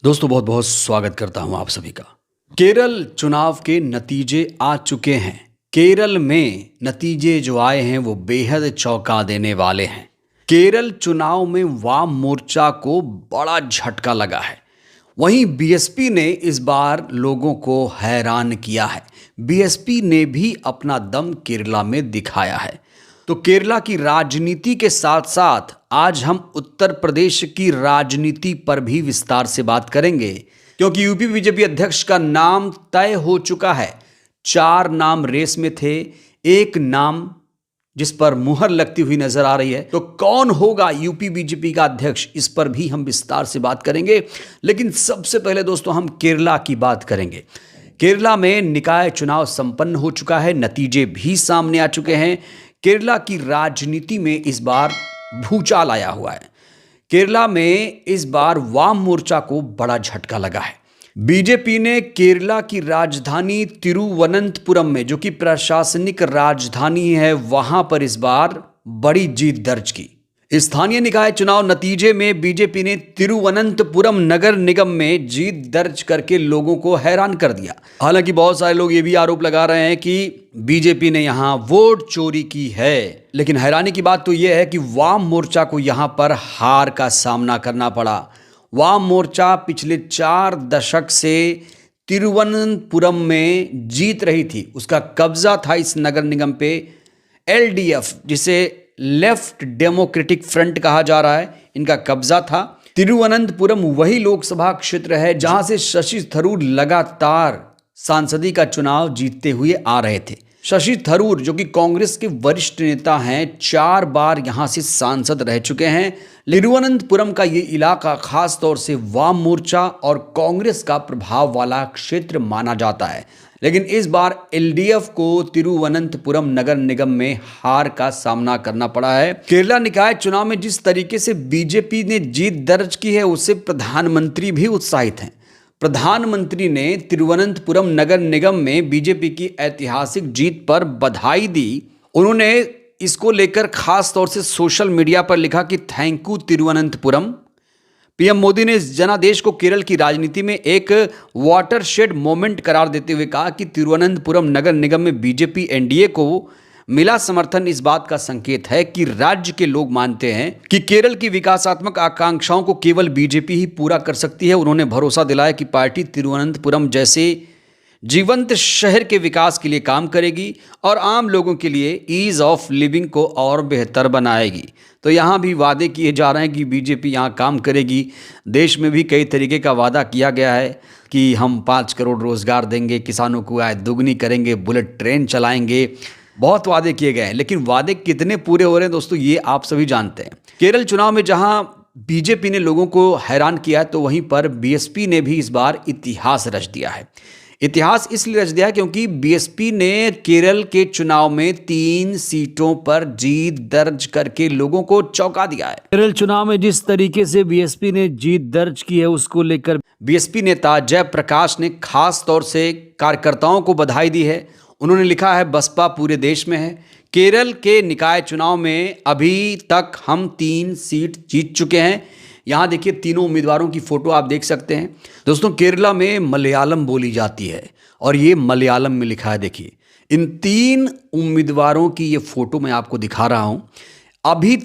दोस्तों बहुत बहुत स्वागत करता हूं आप सभी का। केरल चुनाव के नतीजे आ चुके हैं। केरल में नतीजे जो आए हैं वो बेहद चौंका देने वाले हैं। केरल चुनाव में वाम मोर्चा को बड़ा झटका लगा है। वहीं बीएसपी ने इस बार लोगों को हैरान किया है। बीएसपी ने भी अपना दम केरला में दिखाया है। तो केरला की राजनीति के साथ साथ आज हम उत्तर प्रदेश की राजनीति पर भी विस्तार से बात करेंगे, क्योंकि यूपी बीजेपी अध्यक्ष का नाम तय हो चुका है। 4 नाम रेस में थे, एक नाम जिस पर मुहर लगती हुई नजर आ रही है। तो कौन होगा यूपी बीजेपी का अध्यक्ष, इस पर भी हम विस्तार से बात करेंगे। लेकिन सबसे पहले दोस्तों हम केरला की बात करेंगे। केरला में निकाय चुनाव संपन्न हो चुका है, नतीजे भी सामने आ चुके हैं। केरला की राजनीति में इस बार भूचाल आया हुआ है। केरला में इस बार वाम मोर्चा को बड़ा झटका लगा है। बीजेपी ने केरला की राजधानी तिरुवनंतपुरम में, जो कि प्रशासनिक राजधानी है, वहां पर इस बार बड़ी जीत दर्ज की। स्थानीय निकाय चुनाव नतीजे में बीजेपी ने तिरुवनंतपुरम नगर निगम में जीत दर्ज करके लोगों को हैरान कर दिया। हालांकि बहुत सारे लोग ये भी आरोप लगा रहे हैं कि बीजेपी ने यहां वोट चोरी की है, लेकिन हैरानी की बात तो यह है कि वाम मोर्चा को यहां पर हार का सामना करना पड़ा। वाम मोर्चा पिछले 4 दशक से तिरुवनंतपुरम में जीत रही थी। उसका कब्जा था इस नगर निगम पे। एलडीएफ, जिसे लेफ्ट डेमोक्रेटिक फ्रंट कहा जा रहा है, इनका कब्जा था। तिरुवनंतपुरम वही लोकसभा क्षेत्र है जहां से शशि थरूर लगातार सांसदी का चुनाव जीतते हुए आ रहे थे। शशि थरूर, जो कि कांग्रेस के वरिष्ठ नेता हैं, 4 बार यहां से सांसद रह चुके हैं। तिरुवनंतपुरम का ये इलाका खास तौर से वाम मोर्चा और कांग्रेस का प्रभाव वाला क्षेत्र माना जाता है। लेकिन इस बार एलडीएफ को तिरुवनंतपुरम नगर निगम में हार का सामना करना पड़ा है। केरला निकाय चुनाव में जिस तरीके से बीजेपी ने जीत दर्ज की है, उससे प्रधानमंत्री भी उत्साहित हैं। प्रधानमंत्री ने तिरुवनंतपुरम नगर निगम में बीजेपी की ऐतिहासिक जीत पर बधाई दी। उन्होंने इसको लेकर खास तौर से सोशल मीडिया पर लिखा कि thank you Thiruvananthapuram. PM Modi ने इस जनादेश को केरल की राजनीति में एक वाटरशेड मोमेंट करार देते हुए कहा कि तिरुवनंतपुरम नगर निगम में बीजेपी एनडीए को मिला समर्थन इस बात का संकेत है कि राज्य के लोग मानते हैं कि केरल की विकासात्मक आकांक्षाओं को केवल बीजेपी ही पूरा कर सकती है। उन्होंने भरोसा दिलाया कि पार्टी तिरुवनंतपुरम जैसे जीवंत शहर के विकास के लिए काम करेगी और आम लोगों के लिए ईज ऑफ लिविंग को और बेहतर बनाएगी। तो यहाँ भी वादे किए जा रहे हैं कि बीजेपी यहाँ काम करेगी। देश में भी कई तरीके का वादा किया गया है कि हम 5 करोड़ रोजगार देंगे, किसानों को आय दुगनी करेंगे, बुलेट ट्रेन चलाएंगे। बहुत वादे किए गए हैं, लेकिन वादे कितने पूरे हो रहे हैं दोस्तों, ये आप सभी जानते हैं। केरल चुनाव में जहां बीजेपी ने लोगों को हैरान किया है, तो वहीं पर बीएसपी ने भी इस बार इतिहास रच दिया है। इतिहास इसलिए रच दिया क्योंकि बीएसपी ने केरल के चुनाव में 3 सीटों पर जीत दर्ज करके लोगों को चौंका दिया है। केरल चुनाव में जिस तरीके से बीएसपी ने जीत दर्ज की है, उसको लेकर बीएसपी नेता जयप्रकाश ने खास तौर से कार्यकर्ताओं को बधाई दी है। उन्होंने लिखा है, बसपा पूरे देश में है। केरल के निकाय चुनाव में अभी तक हम 3 सीट जीत चुके हैं। यहाँ देखिए, तीनों उम्मीदवारों की फोटो आप देख सकते हैं। दोस्तों, केरला में मलयालम बोली जाती है और ये मलयालम में लिखा है। देखिए, इन 3 उम्मीदवारों की ये फोटो मैं आपको दिखा रहा हूँ। अभी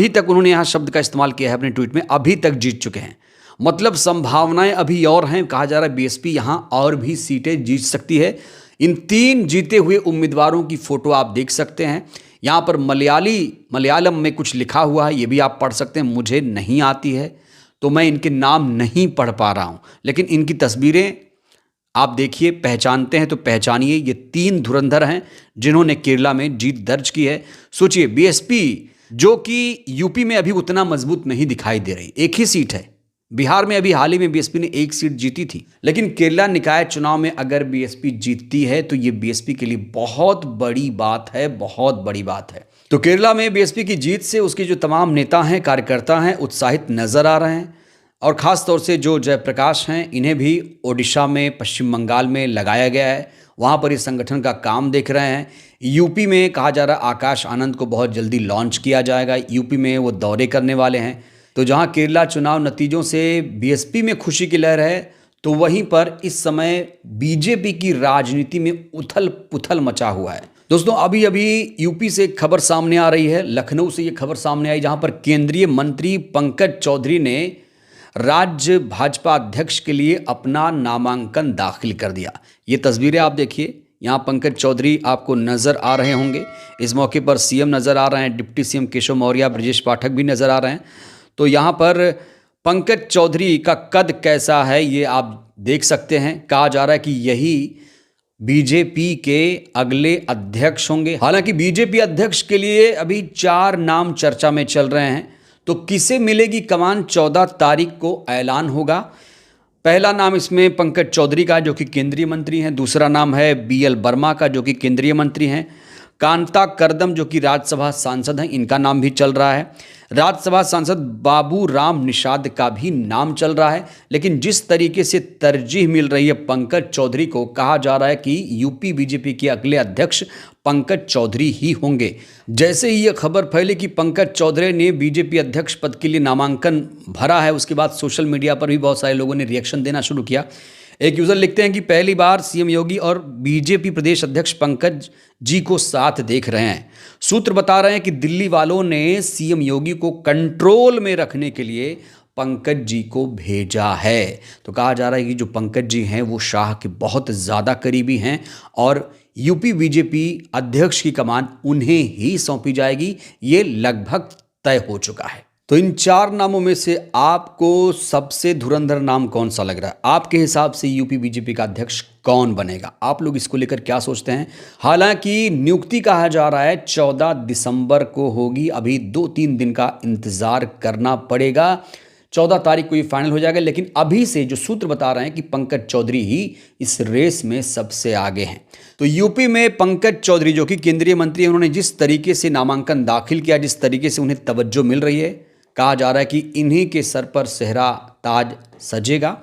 तक उन्होंने यहाँ शब्द का इस्तेमाल किया है अपने ट्वीट में, अभी तक जीत चुके हैं। मतलब संभावनाएं अभी और हैं। कहा जा रहा है बीएसपी यहाँ और भी सीटें जीत सकती है। इन 3 जीते हुए उम्मीदवारों की फोटो आप देख सकते हैं। यहाँ पर मलयालम में कुछ लिखा हुआ है, ये भी आप पढ़ सकते हैं। मुझे नहीं आती है तो मैं इनके नाम नहीं पढ़ पा रहा हूँ, लेकिन इनकी तस्वीरें आप देखिए, पहचानते हैं तो पहचानिए। ये 3 धुरंधर हैं जिन्होंने केरला में जीत दर्ज की है। सोचिए, बीएसपी जो कि यूपी में अभी उतना मजबूत नहीं दिखाई दे रही, 1 ही सीट है। बिहार में अभी हाल ही में बीएसपी ने 1 सीट जीती थी, लेकिन केरला निकाय चुनाव में अगर बीएसपी जीतती है तो ये बीएसपी के लिए बहुत बड़ी बात है, बहुत बड़ी बात है। तो केरला में बीएसपी की जीत से उसके जो तमाम नेता हैं, कार्यकर्ता हैं, उत्साहित नजर आ रहे हैं। और ख़ास तौर से जो जयप्रकाश हैं, इन्हें भी ओडिशा में, पश्चिम बंगाल में लगाया गया है। वहाँ पर इस संगठन का काम देख रहे हैं। यूपी में कहा जा रहा है आकाश आनंद को बहुत जल्दी लॉन्च किया जाएगा। यूपी में वो दौरे करने वाले हैं। तो जहां केरला चुनाव नतीजों से बीएसपी में खुशी की लहर है, तो वहीं पर इस समय बीजेपी की राजनीति में उथल पुथल मचा हुआ है। दोस्तों, अभी अभी यूपी से एक खबर सामने आ रही है, लखनऊ से ये खबर सामने आई, जहां पर केंद्रीय मंत्री पंकज चौधरी ने राज्य भाजपा अध्यक्ष के लिए अपना नामांकन दाखिल कर दिया। ये तस्वीरें आप देखिए, यहाँ पंकज चौधरी आपको नजर आ रहे होंगे। इस मौके पर सीएम नजर आ रहे हैं, डिप्टी सीएम केशव मौर्य, ब्रजेश पाठक भी नजर आ रहे हैं। तो यहाँ पर पंकज चौधरी का कद कैसा है ये आप देख सकते हैं। कहा जा रहा है कि यही बीजेपी के अगले अध्यक्ष होंगे। हालांकि बीजेपी अध्यक्ष के लिए अभी 4 नाम चर्चा में चल रहे हैं। तो किसे मिलेगी कमान, 14 तारीख को ऐलान होगा। पहला नाम इसमें पंकज चौधरी का, जो कि केंद्रीय मंत्री हैं। दूसरा नाम है बीएल वर्मा का, जो कि केंद्रीय मंत्री हैं। कांता करदम, जो कि राज्यसभा सांसद हैं, इनका नाम भी चल रहा है। राज्यसभा सांसद बाबू राम निषाद का भी नाम चल रहा है। लेकिन जिस तरीके से तरजीह मिल रही है पंकज चौधरी को, कहा जा रहा है कि यूपी बीजेपी के अगले अध्यक्ष पंकज चौधरी ही होंगे। जैसे ही यह खबर फैली कि पंकज चौधरी ने बीजेपी अध्यक्ष पद के लिए नामांकन भरा है, उसके बाद सोशल मीडिया पर भी बहुत सारे लोगों ने रिएक्शन देना शुरू किया। एक यूजर लिखते हैं कि पहली बार सीएम योगी और बीजेपी प्रदेश अध्यक्ष पंकज जी को साथ देख रहे हैं। सूत्र बता रहे हैं कि दिल्ली वालों ने सीएम योगी को कंट्रोल में रखने के लिए पंकज जी को भेजा है। तो कहा जा रहा है कि जो पंकज जी हैं वो शाह के बहुत ज़्यादा करीबी हैं और यूपी बीजेपी अध्यक्ष की कमान उन्हें ही सौंपी जाएगी। ये लगभग तय हो चुका है। तो इन 4 नामों में से आपको सबसे धुरंधर नाम कौन सा लग रहा है? आपके हिसाब से यूपी बीजेपी का अध्यक्ष कौन बनेगा? आप लोग इसको लेकर क्या सोचते हैं? हालांकि नियुक्ति कहा जा रहा है 14 दिसंबर को होगी। अभी 2-3 दिन का इंतजार करना पड़ेगा। 14 तारीख को ये फाइनल हो जाएगा। लेकिन अभी से जो सूत्र बता रहे हैं कि पंकज चौधरी ही इस रेस में सबसे आगे हैं। तो यूपी में पंकज चौधरी, जो कि केंद्रीय मंत्री हैं, उन्होंने जिस तरीके से नामांकन दाखिल किया, जिस तरीके से उन्हें तवज्जो मिल रही है, कहा जा रहा है कि इन्हीं के सर पर सेहरा ताज सजेगा।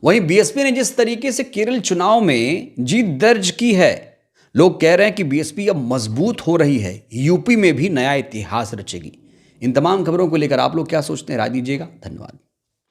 वहीं बीएसपी ने जिस तरीके से केरल चुनाव में जीत दर्ज की है, लोग कह रहे हैं कि बीएसपी अब मजबूत हो रही है, यूपी में भी नया इतिहास रचेगी। इन तमाम खबरों को लेकर आप लोग क्या सोचते हैं? राय दीजिएगा। धन्यवाद।